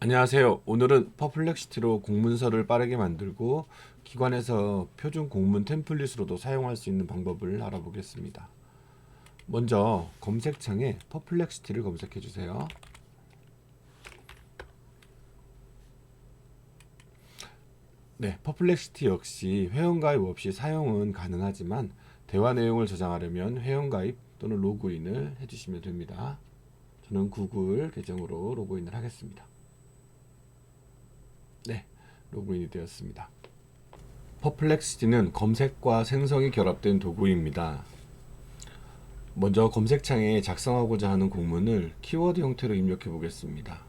안녕하세요. 오늘은 퍼플렉시티로 공문서를 빠르게 만들고 기관에서 표준 공문 템플릿으로도 사용할 수 있는 방법을 알아보겠습니다. 먼저 검색창에 퍼플렉시티를 검색해 주세요. 네, 퍼플렉시티 역시 회원가입 없이 사용은 가능하지만 대화 내용을 저장하려면 회원가입 또는 로그인을 해주시면 됩니다. 저는 구글 계정으로 로그인을 하겠습니다. 네, 로그인이 되었습니다. 퍼플렉시티는 검색과 생성이 결합된 도구입니다. 먼저 검색창에 작성하고자 하는 공문을 키워드 형태로 입력해 보겠습니다.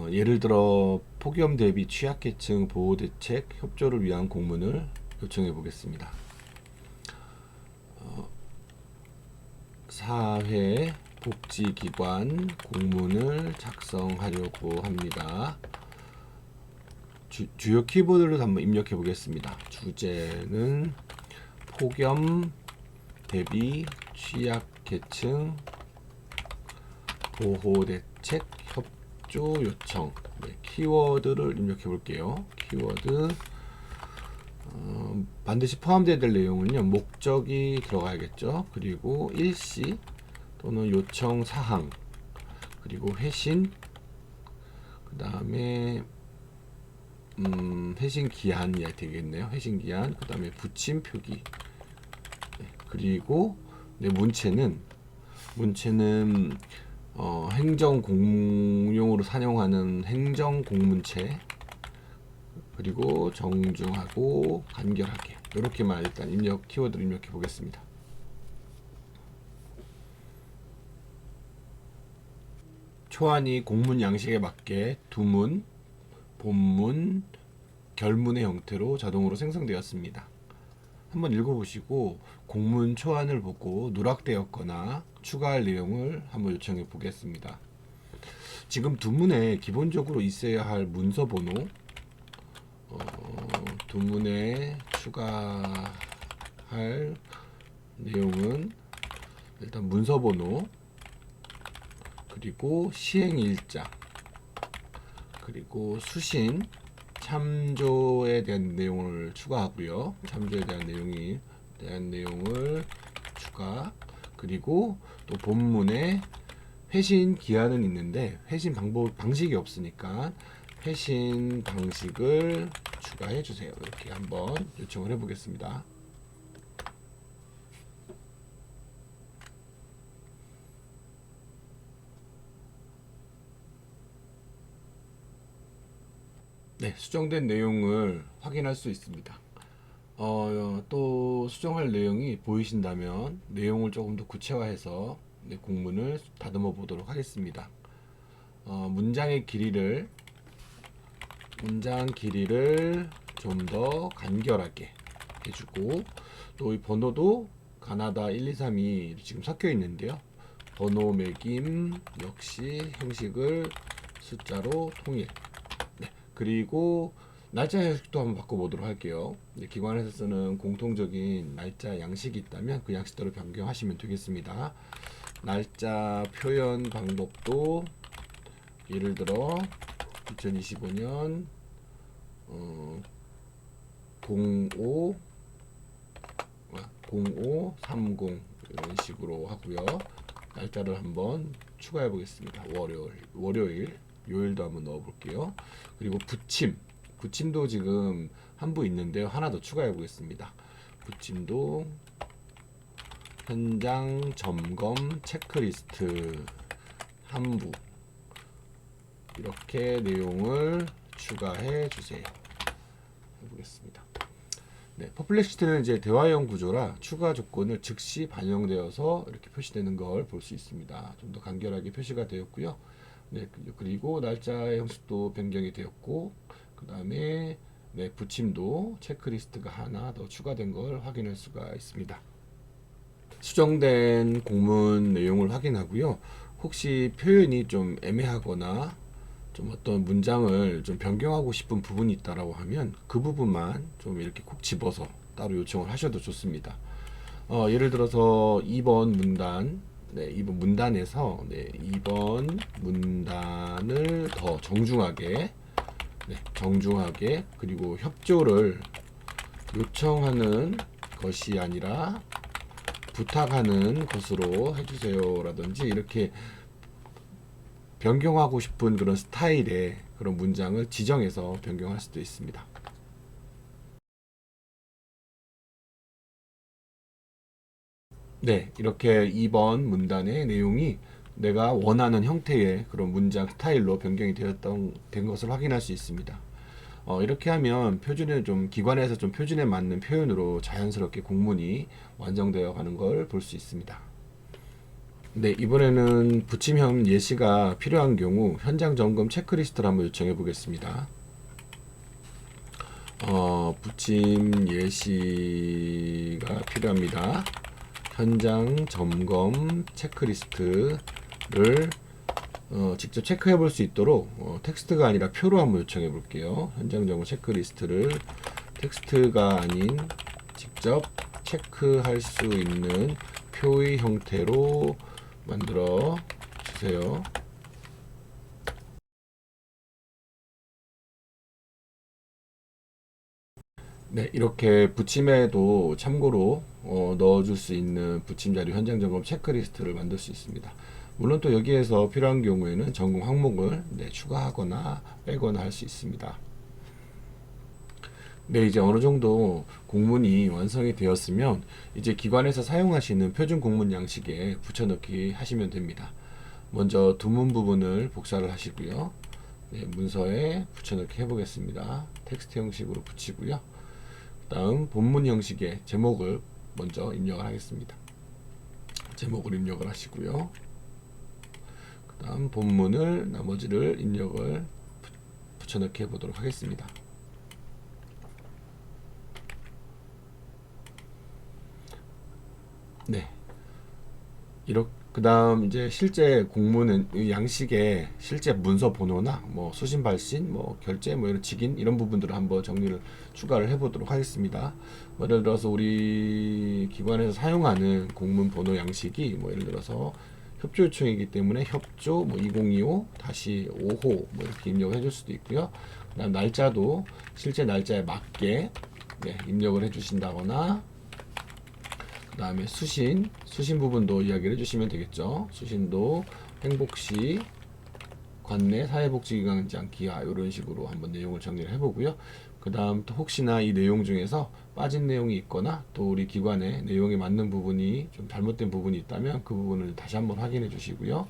예를 들어 폭염 대비 취약계층 보호대책 협조를 위한 공문을 요청해 보겠습니다. 사회복지기관 공문을 작성하려고 합니다. 주요 키워드를 한번 입력해 보겠습니다. 주제는 폭염 대비 취약계층 보호대책 협조 요청. 네, 키워드를 입력해 볼게요. 키워드 반드시 포함되어야 될 내용은요, 목적이 들어가야겠죠. 그리고 일시 또는 요청 사항, 그리고 회신, 그 다음에 회신 기한이 되겠네요. 회신 기한, 그 다음에 붙임 표기, 네, 그리고 네, 문체는 행정 공용으로 사용하는 행정 공문체, 그리고 정중하고 간결하게, 이렇게만 일단 키워드를 입력해 보겠습니다. 초안이 공문 양식에 맞게 두문, 본문, 결문의 형태로 자동으로 생성되었습니다. 한번 읽어보시고 공문 초안을 보고 누락되었거나 추가할 내용을 한번 요청해 보겠습니다. 지금 두문에 기본적으로 있어야 할 문서 번호, 두문에 추가할 내용은 일단 문서 번호, 그리고 시행일자, 그리고 수신, 참조에 대한 내용을 추가하고요. 참조에 대한 내용을 추가. 그리고 또 본문에 회신 기한은 있는데 회신 방식이 없으니까 회신 방식을 추가해 주세요. 이렇게 한번 요청을 해 보겠습니다. 네, 수정된 내용을 확인할 수 있습니다. 또 수정할 내용이 보이신다면 내용을 조금 더 구체화해서 공문을 다듬어 보도록 하겠습니다. 문장 길이를 좀 더 간결하게 해주고, 또 이 번호도 가나다 1, 2, 3이 지금 섞여 있는데요. 번호 매김 역시 형식을 숫자로 통일. 네, 그리고 날짜 형식도 한번 바꿔보도록 할게요. 기관에서 쓰는 공통적인 날짜 양식이 있다면 그 양식대로 변경하시면 되겠습니다. 날짜 표현 방법도 예를 들어 2025년 0530 이런 식으로 하고요. 날짜를 한번 추가해 보겠습니다. 월요일, 요일도 한번 넣어 볼게요. 그리고 붙임도 지금 한 부 있는데요. 하나 더 추가해 보겠습니다. 붙임도 현장 점검 체크리스트 한 부, 이렇게 내용을 추가해 주세요. 해보겠습니다. 네, 퍼플렉시티는 이제 대화형 구조라 추가 조건을 즉시 반영되어서 이렇게 표시되는 걸 볼 수 있습니다. 좀 더 간결하게 표시가 되었고요. 네, 그리고 날짜의 형식도 변경이 되었고, 그 다음에 네, 붙임도 체크리스트가 하나 더 추가된 걸 확인할 수가 있습니다. 수정된 공문 내용을 확인하고요. 혹시 표현이 좀 애매하거나 좀 어떤 문장을 좀 변경하고 싶은 부분이 있다라고 하면 그 부분만 좀 이렇게 콕 집어서 따로 요청을 하셔도 좋습니다. 예를 들어서 2번 문단 네, 2번 문단에서 네, 2번 문단을 더 정중하게 네, 정중하게 그리고 협조를 요청하는 것이 아니라 부탁하는 것으로 해주세요 라든지 이렇게 변경하고 싶은 그런 스타일의 그런 문장을 지정해서 변경할 수도 있습니다. 네, 이렇게 2번 문단의 내용이 내가 원하는 형태의 그런 문장 스타일로 변경이 된 것을 확인할 수 있습니다. 이렇게 하면 표준에 좀 기관에서 좀 표준에 맞는 표현으로 자연스럽게 공문이 완성되어 가는 걸 볼 수 있습니다. 네, 이번에는 부침형 예시가 필요한 경우 현장 점검 체크리스트를 한번 요청해 보겠습니다. 부침 예시가 필요합니다. 현장 점검 체크리스트를 직접 체크해 볼 수 있도록 텍스트가 아니라 표로 한번 요청해 볼게요. 현장 점검 체크리스트를 텍스트가 아닌 직접 체크할 수 있는 표의 형태로 만들어 주세요. 네, 이렇게 부침에도 참고로 넣어줄 수 있는 부침 자료 현장 점검 체크리스트를 만들 수 있습니다. 물론 또 여기에서 필요한 경우에는 점검 항목을 네, 추가하거나 빼거나 할 수 있습니다. 네, 이제 어느 정도 공문이 완성이 되었으면 이제 기관에서 사용하시는 표준 공문 양식에 붙여넣기 하시면 됩니다. 먼저 두문 부분을 복사를 하시고요. 네, 문서에 붙여넣기 해보겠습니다. 텍스트 형식으로 붙이고요. 다음 본문 형식의 제목을 먼저 입력을 하겠습니다. 제목을 입력을 하시고요. 그 다음 본문을 나머지를 입력을 붙여넣기 해보도록 하겠습니다. 네, 이렇게 그 다음 이제 실제 공문은 이 양식에 실제 문서 번호나 뭐 수신 발신 뭐 결제 뭐 이런 직인 이런 부분들을 한번 정리를 추가를 해보도록 하겠습니다. 뭐 예를 들어서 우리 기관에서 사용하는 공문 번호 양식이 뭐 예를 들어서 협조 요청이기 때문에 협조 뭐 2025-5호 뭐 이렇게 입력을 해줄 수도 있고요. 그다음 날짜도 실제 날짜에 맞게 네, 입력을 해주신다거나 그 다음에 수신 부분도 이야기를 해주시면 되겠죠. 수신도 행복시 관내 사회복지기관장 기하 이런 식으로 한번 내용을 정리를 해보고요. 그 다음 또 혹시나 이 내용 중에서 빠진 내용이 있거나 또 우리 기관의 내용에 맞는 부분이 좀 잘못된 부분이 있다면 그 부분을 다시 한번 확인해 주시고요.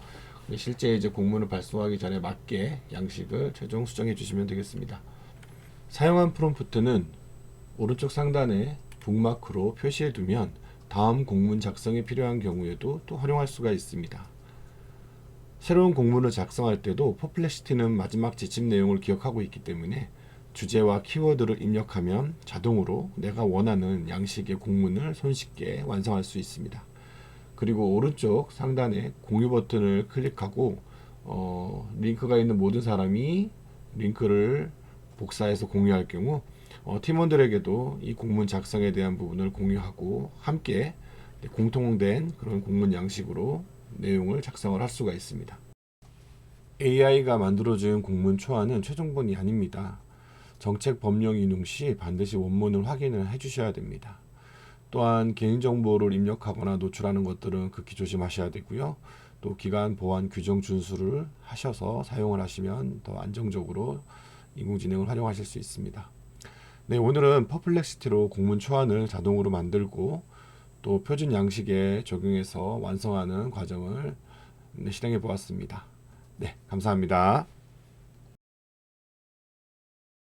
실제 이제 공문을 발송하기 전에 맞게 양식을 최종 수정해 주시면 되겠습니다. 사용한 프롬프트는 오른쪽 상단에 북마크로 표시해 두면 다음 공문 작성에 필요한 경우에도 또 활용할 수가 있습니다. 새로운 공문을 작성할 때도 퍼플렉시티는 마지막 지침 내용을 기억하고 있기 때문에 주제와 키워드를 입력하면 자동으로 내가 원하는 양식의 공문을 손쉽게 완성할 수 있습니다. 그리고 오른쪽 상단에 공유 버튼을 클릭하고 링크가 있는 모든 사람이 링크를 복사해서 공유할 경우 팀원들에게도 이 공문 작성에 대한 부분을 공유하고 함께 공통된 그런 공문 양식으로 내용을 작성을 할 수가 있습니다. AI가 만들어준 공문 초안은 최종본이 아닙니다. 정책 법령 인용 시 반드시 원문을 확인을 해주셔야 됩니다. 또한 개인정보를 입력하거나 노출하는 것들은 극히 조심하셔야 되고요. 또 기관 보안 규정 준수를 하셔서 사용을 하시면 더 안정적으로 인공지능을 활용하실 수 있습니다. 네, 오늘은 퍼플렉시티로 공문 초안을 자동으로 만들고 또 표준 양식에 적용해서 완성하는 과정을 실행해 보았습니다. 네, 감사합니다.